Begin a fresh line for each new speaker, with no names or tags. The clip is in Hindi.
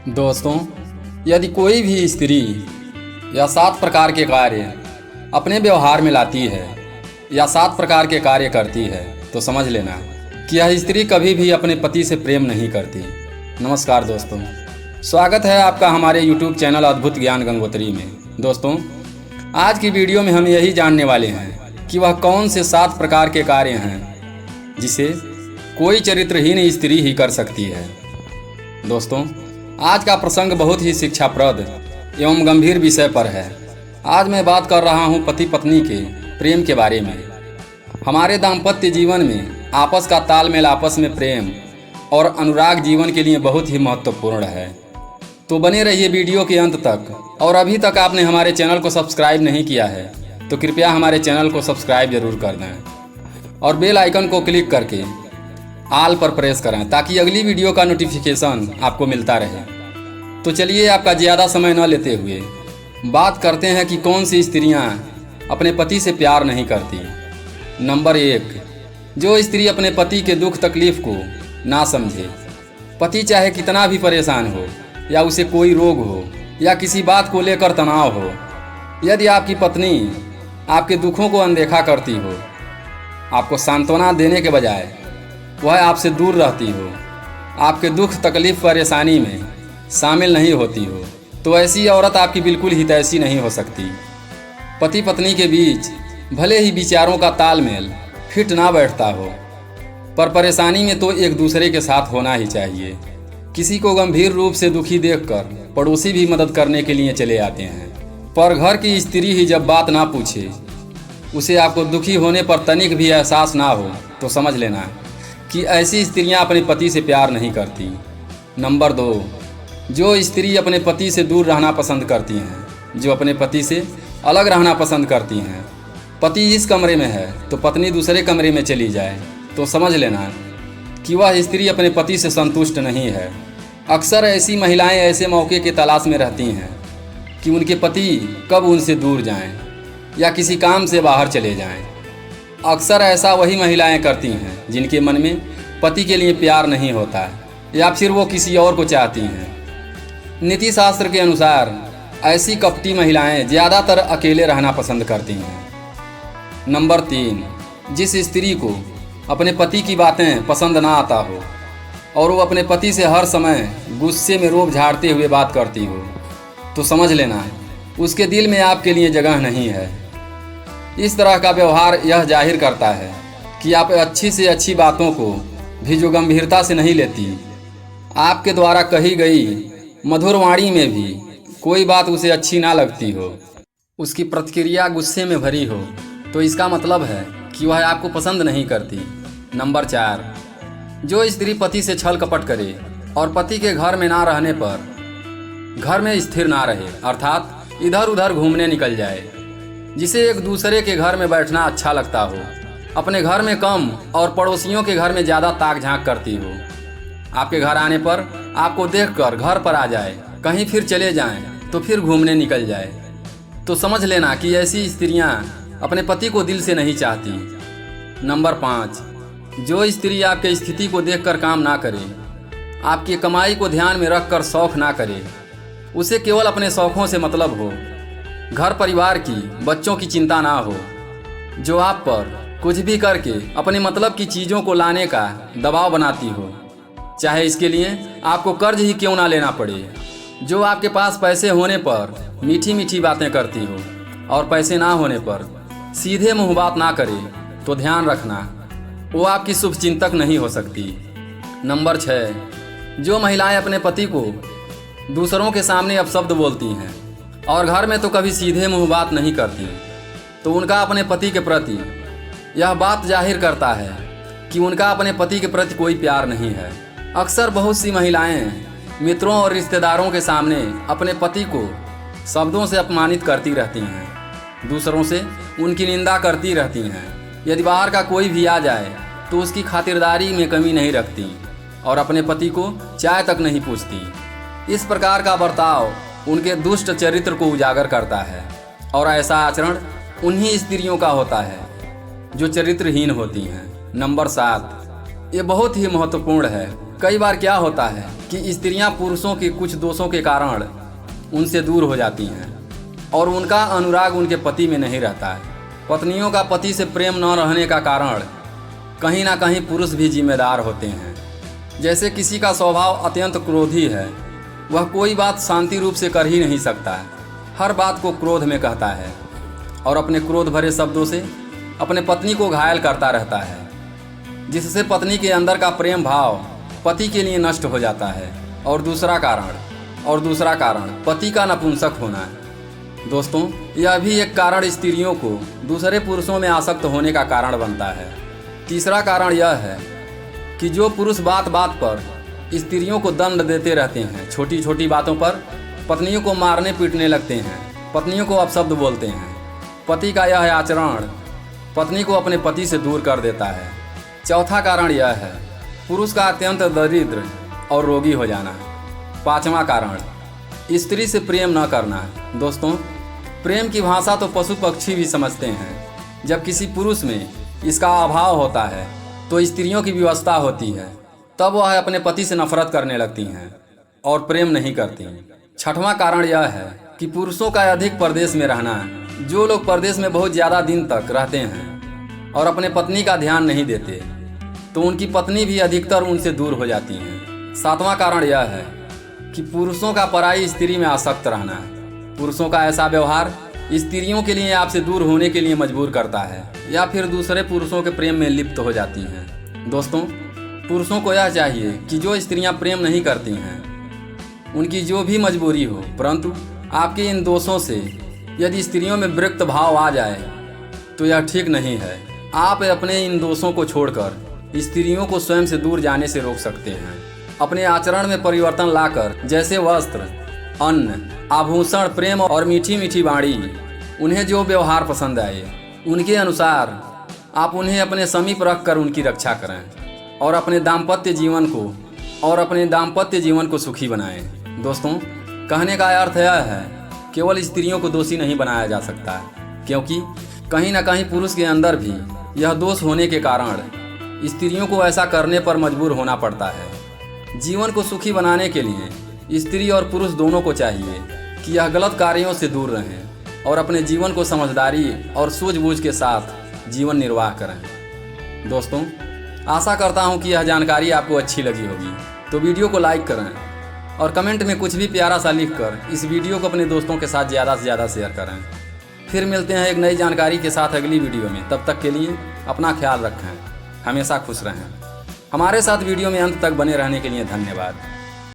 दोस्तों, यदि कोई भी स्त्री या 7 प्रकार के कार्य अपने व्यवहार में लाती है या 7 प्रकार के कार्य करती है तो समझ लेना कि यह स्त्री कभी भी अपने पति से प्रेम नहीं करती। नमस्कार दोस्तों, स्वागत है आपका हमारे YouTube चैनल अद्भुत ज्ञान गंगोत्री में। दोस्तों, आज की वीडियो में हम यही जानने वाले हैं कि वह कौन से 7 प्रकार के कार्य हैं जिसे कोई चरित्रहीन स्त्री ही कर सकती है। दोस्तों, आज का प्रसंग बहुत ही शिक्षाप्रद एवं गंभीर विषय पर है। आज मैं बात कर रहा हूं पति पत्नी के प्रेम के बारे में। हमारे दाम्पत्य जीवन में आपस का तालमेल, आपस में प्रेम और अनुराग जीवन के लिए बहुत ही महत्वपूर्ण है। तो बने रहिए वीडियो के अंत तक। और अभी तक आपने हमारे चैनल को सब्सक्राइब नहीं किया है तो कृपया हमारे चैनल को सब्सक्राइब जरूर कर दें और बेल आइकन को क्लिक करके आल पर प्रेस करें ताकि अगली वीडियो का नोटिफिकेशन आपको मिलता रहे। तो चलिए, आपका ज़्यादा समय न लेते हुए बात करते हैं कि कौन सी स्त्रियां अपने पति से प्यार नहीं करती। नंबर 1, जो स्त्री अपने पति के दुख तकलीफ को ना समझे। पति चाहे कितना भी परेशान हो या उसे कोई रोग हो या किसी बात को लेकर तनाव हो, यदि आपकी पत्नी आपके दुखों को अनदेखा करती हो, आपको सांत्वना देने के बजाय वह आपसे दूर रहती हो, आपके दुख तकलीफ परेशानी में शामिल नहीं होती हो, तो ऐसी औरत आपकी बिल्कुल हितैषी नहीं हो सकती। पति पत्नी के बीच भले ही विचारों का तालमेल फिट ना बैठता हो, पर परेशानी में तो एक दूसरे के साथ होना ही चाहिए। किसी को गंभीर रूप से दुखी देखकर पड़ोसी भी मदद करने के लिए चले आते हैं, पर घर की स्त्री ही जब बात ना पूछे, उसे आपको दुखी होने पर तनिक भी एहसास ना हो, तो समझ लेना कि ऐसी स्त्रियां अपने पति से प्यार नहीं करती। नंबर 2, जो स्त्री अपने पति से दूर रहना पसंद करती हैं, जो अपने पति से अलग रहना पसंद करती हैं। पति इस कमरे में है तो पत्नी दूसरे कमरे में चली जाए, तो समझ लेना कि वह स्त्री अपने पति से संतुष्ट नहीं है। अक्सर ऐसी महिलाएं ऐसे मौके की तलाश में रहती हैं कि उनके पति कब उनसे दूर जाएं या किसी काम से बाहर चले जाएं। अक्सर ऐसा वही महिलाएं करती हैं जिनके मन में पति के लिए प्यार नहीं होता है या फिर वो किसी और को चाहती हैं। नीति शास्त्र के अनुसार ऐसी कपटी महिलाएं ज़्यादातर अकेले रहना पसंद करती हैं। नंबर 3, जिस स्त्री को अपने पति की बातें पसंद ना आता हो और वो अपने पति से हर समय गुस्से में रोब झाड़ते हुए बात करती हो, तो समझ लेना उसके दिल में आपके लिए जगह नहीं है। इस तरह का व्यवहार यह जाहिर करता है कि आप अच्छी से अच्छी बातों को भी जो गंभीरता से नहीं लेती, आपके द्वारा कही गई मधुर वाणी में भी कोई बात उसे अच्छी ना लगती हो, उसकी प्रतिक्रिया गुस्से में भरी हो, तो इसका मतलब है कि वह आपको पसंद नहीं करती। नंबर 4, जो स्त्री पति से छल कपट करे और पति के घर में ना रहने पर घर में स्थिर ना रहे, अर्थात इधर उधर घूमने निकल जाए, जिसे एक दूसरे के घर में बैठना अच्छा लगता हो, अपने घर में कम और पड़ोसियों के घर में ज़्यादा ताक झांक करती हो, आपके घर आने पर आपको देखकर घर पर आ जाए, कहीं फिर चले जाएं तो फिर घूमने निकल जाए, तो समझ लेना कि ऐसी स्त्रियां अपने पति को दिल से नहीं चाहती। नंबर 5, जो स्त्री आपके स्थिति को देखकर काम ना करे, आपकी कमाई को ध्यान में रखकर शौक ना करे, उसे केवल अपने शौकों से मतलब हो, घर परिवार की, बच्चों की चिंता ना हो, जो आप पर कुछ भी करके अपने मतलब की चीज़ों को लाने का दबाव बनाती हो, चाहे इसके लिए आपको कर्ज ही क्यों ना लेना पड़े, जो आपके पास पैसे होने पर मीठी मीठी बातें करती हो और पैसे ना होने पर सीधे मुंह बात ना करे, तो ध्यान रखना वो आपकी शुभचिंतक नहीं हो सकती। नंबर 6, जो महिलाएं अपने पति को दूसरों के सामने अपशब्द बोलती हैं और घर में तो कभी सीधे मुंह बात नहीं करती, तो उनका अपने पति के प्रति यह बात जाहिर करता है कि उनका अपने पति के प्रति कोई प्यार नहीं है। अक्सर बहुत सी महिलाएं मित्रों और रिश्तेदारों के सामने अपने पति को शब्दों से अपमानित करती रहती हैं, दूसरों से उनकी निंदा करती रहती हैं। यदि बाहर का कोई भी आ जाए तो उसकी खातिरदारी में कमी नहीं रखती और अपने पति को चाय तक नहीं पूछती। इस प्रकार का बर्ताव उनके दुष्ट चरित्र को उजागर करता है और ऐसा आचरण उन्हीं स्त्रियों का होता है जो चरित्रहीन होती हैं। नंबर 7, ये बहुत ही महत्वपूर्ण है कई बार क्या होता है कि स्त्रियां पुरुषों के कुछ दोषों के कारण उनसे दूर हो जाती हैं और उनका अनुराग उनके पति में नहीं रहता है। पत्नियों का पति से प्रेम न रहने का कारण कहीं ना कहीं पुरुष भी जिम्मेदार होते हैं। जैसे किसी का स्वभाव अत्यंत क्रोधी है, वह कोई बात शांति रूप से कर ही नहीं सकता है, हर बात को क्रोध में कहता है और अपने क्रोध भरे शब्दों से अपने पत्नी को घायल करता रहता है, जिससे पत्नी के अंदर का प्रेम भाव पति के लिए नष्ट हो जाता है। और दूसरा कारण पति का नपुंसक होना है। दोस्तों, यह भी एक कारण स्त्रियों को दूसरे पुरुषों में आसक्त होने का कारण बनता है। तीसरा कारण यह है कि जो पुरुष बात बात पर स्त्रियों को दंड देते रहते हैं, छोटी छोटी बातों पर पत्नियों को मारने पीटने लगते हैं, पत्नियों को अपशब्द बोलते हैं, पति का यह आचरण पत्नी को अपने पति से दूर कर देता है। चौथा कारण यह है पुरुष का अत्यंत दरिद्र और रोगी हो जाना। पांचवा कारण स्त्री से प्रेम न करना। दोस्तों, प्रेम की भाषा तो पशु पक्षी भी समझते हैं। जब किसी पुरुष में इसका अभाव होता है तो स्त्रियों की व्यवस्था होती है, तब वह अपने पति से नफरत करने लगती हैं और प्रेम नहीं करती। छठवां कारण यह है कि पुरुषों का अधिक परदेश में रहना। जो लोग परदेश में बहुत ज़्यादा दिन तक रहते हैं और अपने पत्नी का ध्यान नहीं देते, तो उनकी पत्नी भी अधिकतर उनसे दूर हो जाती हैं। सातवां कारण यह है कि पुरुषों का पराई स्त्री में आसक्त रहना। पुरुषों का ऐसा व्यवहार स्त्रियों के लिए आपसे दूर होने के लिए मजबूर करता है या फिर दूसरे पुरुषों के प्रेम में लिप्त हो जाती हैं। दोस्तों, पुरुषों को यह चाहिए कि जो स्त्रियां प्रेम नहीं करती हैं, उनकी जो भी मजबूरी हो, परंतु आपके इन दोषों से यदि स्त्रियों में विरक्त भाव आ जाए तो यह ठीक नहीं है। आप अपने इन दोषों को छोड़कर स्त्रियों को स्वयं से दूर जाने से रोक सकते हैं। अपने आचरण में परिवर्तन लाकर, जैसे वस्त्र, अन्न, आभूषण, प्रेम और मीठी मीठी वाणी, उन्हें जो व्यवहार पसंद आए उनके अनुसार आप उन्हें अपने समीप रख कर उनकी रक्षा करें और अपने दाम्पत्य जीवन को सुखी बनाएं। दोस्तों, कहने का अर्थ यह है केवल स्त्रियों को दोषी नहीं बनाया जा सकता, क्योंकि कहीं ना कहीं पुरुष के अंदर भी यह दोष होने के कारण स्त्रियों को ऐसा करने पर मजबूर होना पड़ता है। जीवन को सुखी बनाने के लिए स्त्री और पुरुष दोनों को चाहिए कि यह गलत कार्यों से दूर रहें और अपने जीवन को समझदारी और सूझबूझ के साथ जीवन निर्वाह करें। दोस्तों, आशा करता हूं कि यह जानकारी आपको अच्छी लगी होगी, तो वीडियो को लाइक करें और कमेंट में कुछ भी प्यारा सा लिख कर इस वीडियो को अपने दोस्तों के साथ ज़्यादा से ज़्यादा शेयर करें। फिर मिलते हैं एक नई जानकारी के साथ अगली वीडियो में। तब तक के लिए अपना ख्याल रखें, हमेशा खुश रहें। हमारे साथ वीडियो में अंत तक बने रहने के लिए धन्यवाद।